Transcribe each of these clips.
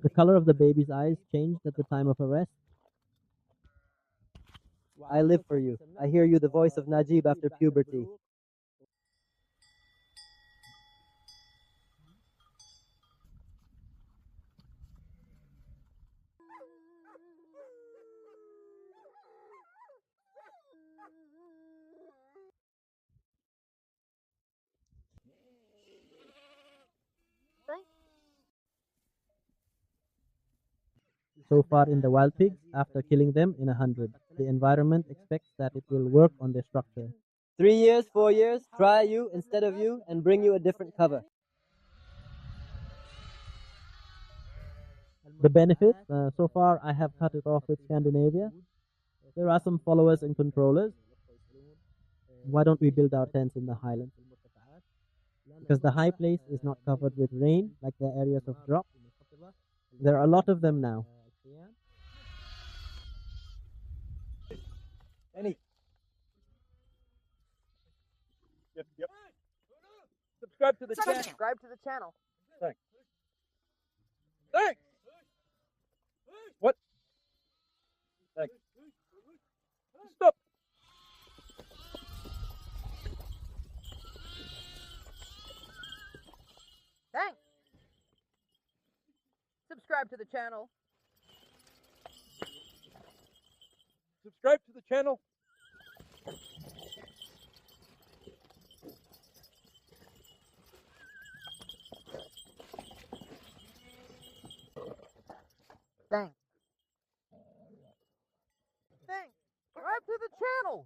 The color of the baby's eyes changed at the time of arrest. I live for you. I hear you, the voice of Najib after puberty. So far in the wild pigs, after killing them in 100, the environment expects that it will work on their structure. 3 years, 4 years, try you instead of you and bring you a different cover. The benefits, so far I have cut it off with Scandinavia. There are some followers and controllers. Why don't we build our tents in the highlands? Because the high place is not covered with rain like the areas of drop. There are a lot of them now. Any? Yep. Subscribe to the channel. Subscribe to the channel. Thanks. Thanks. What? Thanks. Stop. Thanks. Subscribe to the channel. Subscribe to the channel. Thanks. Thanks. Subscribe to the channel.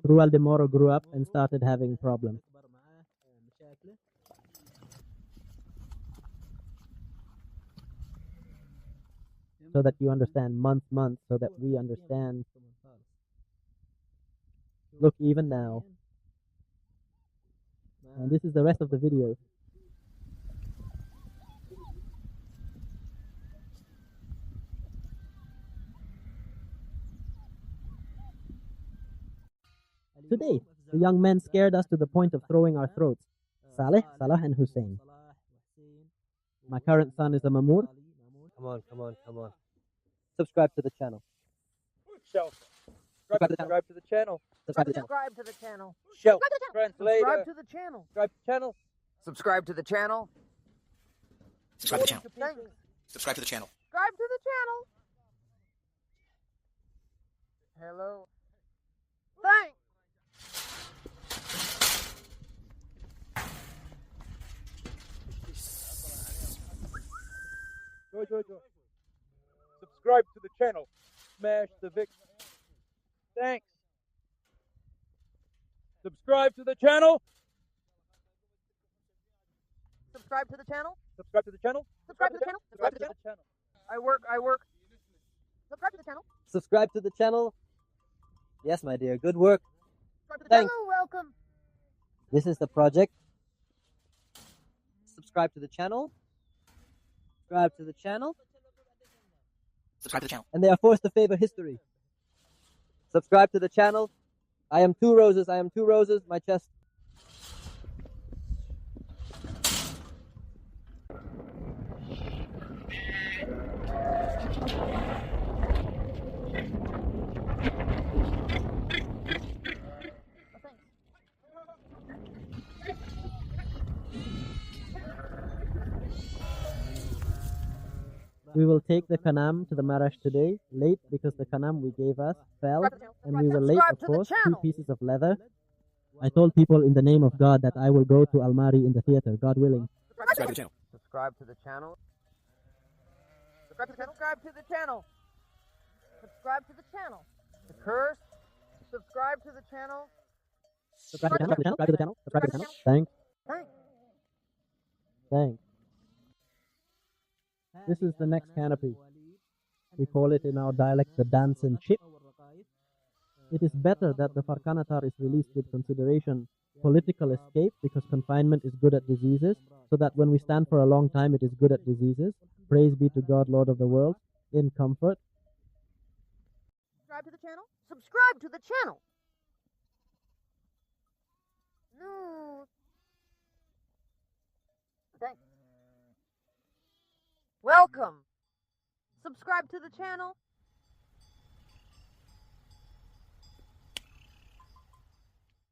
Rual de Moro grew up and started having problems. So that you understand month, so that we understand. Look, even now. And this is the rest of the video. Today, the young men scared us to the point of throwing our throats. Saleh, Salah, and Hussein. My current son is a Mamour. Come on. Subscribe to the channel. Show. Subscribe to the channel. Subscribe to the channel. Subscribe to the channel. Show. Translator. Subscribe to the channel. Subscribe to the channel. Subscribe to the channel. Subscribe to the channel. Subscribe to the channel. Subscribe to the channel. Hello. Thanks. Joy. Subscribe to the channel. Smash the Vic. Thanks. Subscribe to the channel. Subscribe to the channel. Subscribe to the channel. Subscribe to the channel. Subscribe to the channel. I work. Subscribe to the channel. Subscribe to the channel. Yes, my dear. Good work. Subscribe to the Thanks. channel. Welcome. This is the project. Subscribe to the channel. Subscribe to the channel. Subscribe to the channel. And they are forced to favor history. Subscribe to the channel. I am two roses. My chest. We will take the Kanam to the Marash today, late because the Kanam we gave us fell, and we were late, of course, 2 pieces of leather. I told people in the name of God that I will go to Almari in the theater, God willing. Subscribe to the channel. Subscribe to the channel. Subscribe to the channel. Subscribe to the channel. Subscribe to the channel. The curse. Subscribe to the channel. Subscribe to the channel. Subscribe to the channel. Subscribe to the channel. Thanks. Thanks. This is the next canopy. We call it in our dialect the dancing chip. It is better that the Farkanatar is released with consideration political escape because confinement is good at diseases, so that when we stand for a long time it is good at diseases. Praise be to God, Lord of the world, in comfort. Subscribe to the channel? Subscribe to the channel! No. Thanks. Welcome. Subscribe to the channel.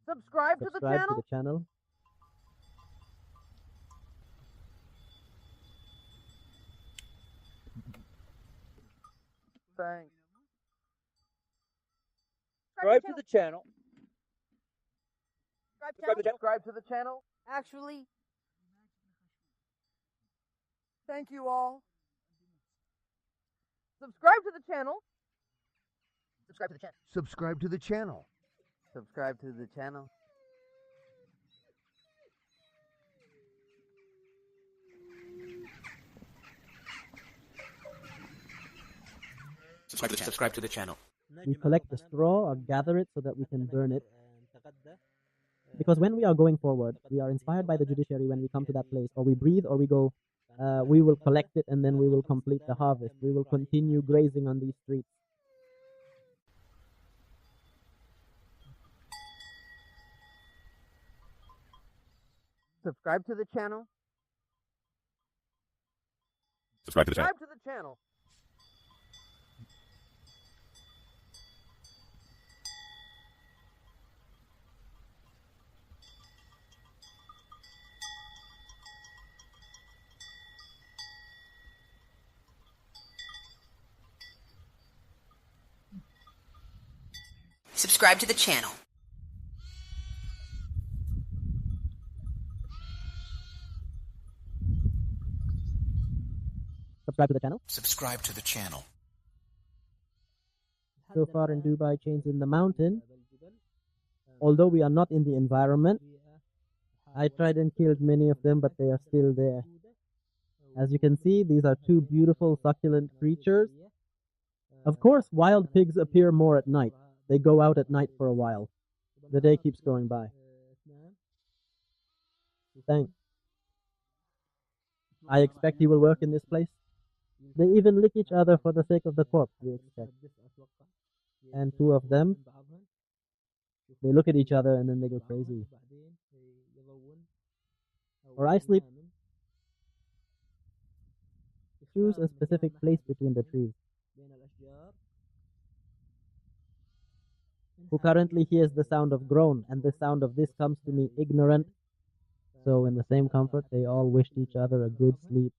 Subscribe to the Subscribe to channel. the channel. Thanks. Subscribe to the channel. Subscribe to the channel. Subscribe to the channel. Actually, thank you all. Subscribe to the channel. Subscribe to the channel. Subscribe to the channel. Subscribe to the channel. Subscribe to the channel. We collect the straw or gather it so that we can burn it. Because when we are going forward, we are inspired by the judiciary when we come to that place, or we breathe or we go, we will collect it and then we will complete the harvest. We will continue grazing on these streets. Subscribe to the channel. Subscribe to the channel. Subscribe to the channel. Subscribe to the channel. Subscribe to the channel. Subscribe to the channel. So far in Dubai Chains in the mountain, although we are not in the environment, I tried and killed many of them, but they are still there. As you can see, these are two beautiful succulent creatures. Of course, wild pigs appear more at night. They go out at night for a while. The day keeps going by. Thanks. I expect he will work in this place. They even lick each other for the sake of the corpse, we expect. And two of them, they look at each other and then they go crazy. Or I sleep. Choose a specific place between the trees. Who currently hears the sound of groan, and the sound of this comes to me ignorant. So in the same comfort, they all wished each other a good sleep.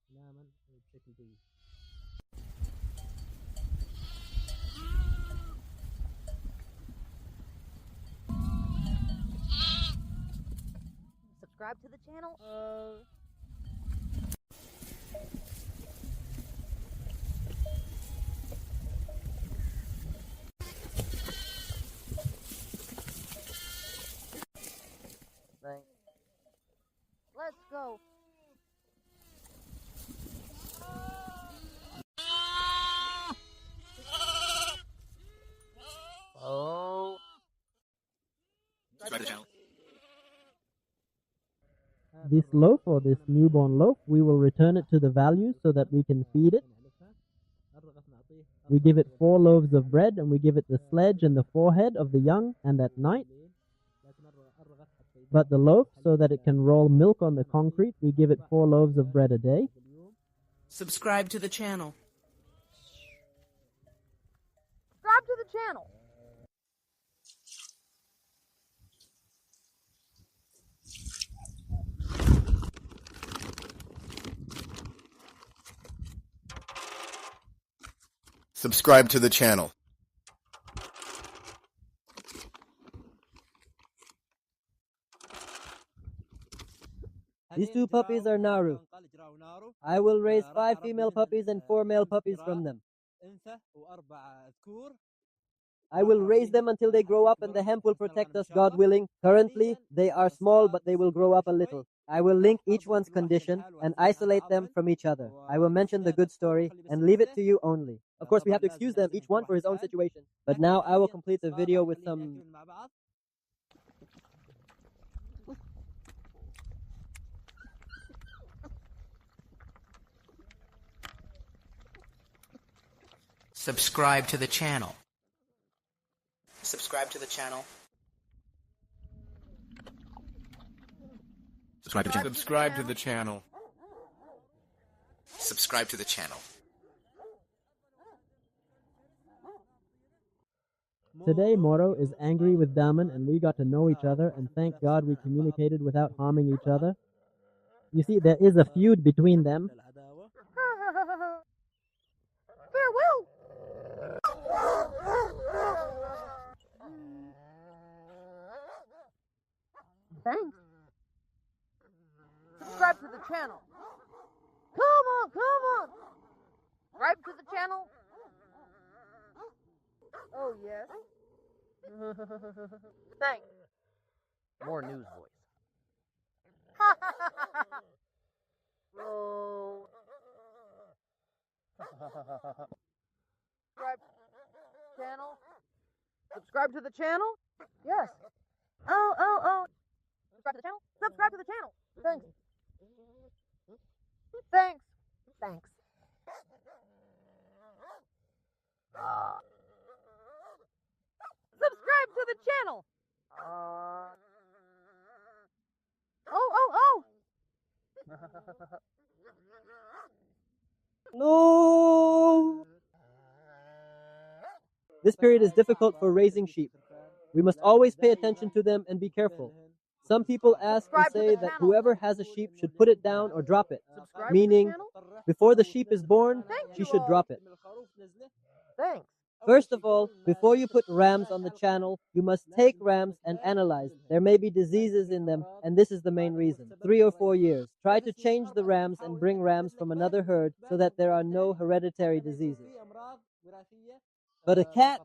Subscribe to the channel. Thanks. Let's go. Oh. Subscribe to the channel. This loaf, or this newborn loaf, we will return it to the value so that we can feed it. We give it 4 loaves of bread, and we give it the sledge and the forehead of the young, and at night. But the loaf, so that it can roll milk on the concrete, we give it 4 loaves of bread a day. Subscribe to the channel. Subscribe to the channel. Subscribe to the channel. These 2 puppies are Naru. I will raise 5 female puppies and 4 male puppies from them. I will raise them until they grow up, and the hemp will protect us, God willing. Currently, they are small, but they will grow up a little. I will link each one's condition and isolate them from each other. I will mention the good story and leave it to you only. Of course, we have to excuse them, each one for his own situation. But now I will complete the video with some... Subscribe to the channel. Subscribe to the channel. Subscribe to the channel. Subscribe to the channel. Subscribe to the channel. Today, Moro is angry with Daman, and we got to know each other, and thank God we communicated without harming each other. You see, there is a feud between them. Farewell. Thanks. Subscribe to the channel. Come on, come on. Subscribe to the channel. Oh, yes. Thanks. More news voice. Oh. Subscribe channel. Subscribe to the channel? Yes. Oh. Subscribe to the channel? Subscribe to the channel. Thanks. Thanks. Thanks. Subscribe to the channel. Oh. No! This period is difficult for raising sheep. We must always pay attention to them and be careful. Some people ask and say that whoever has a sheep should put it down or drop it, meaning before the sheep is born, she should drop it. Thanks. First of all, before you put rams on the channel, you must take rams and analyze. There may be diseases in them, and this is the main reason. 3 or 4 years. Try to change the rams and bring rams from another herd so that there are no hereditary diseases. But a cat...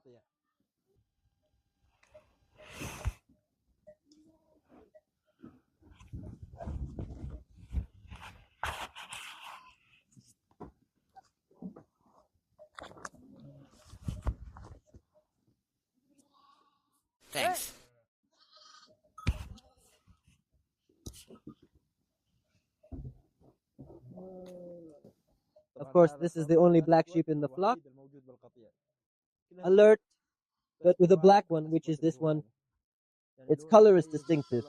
Thanks. Of course, this is the only black sheep in the flock. Alert, but with a black one, which is this one, its color is distinctive.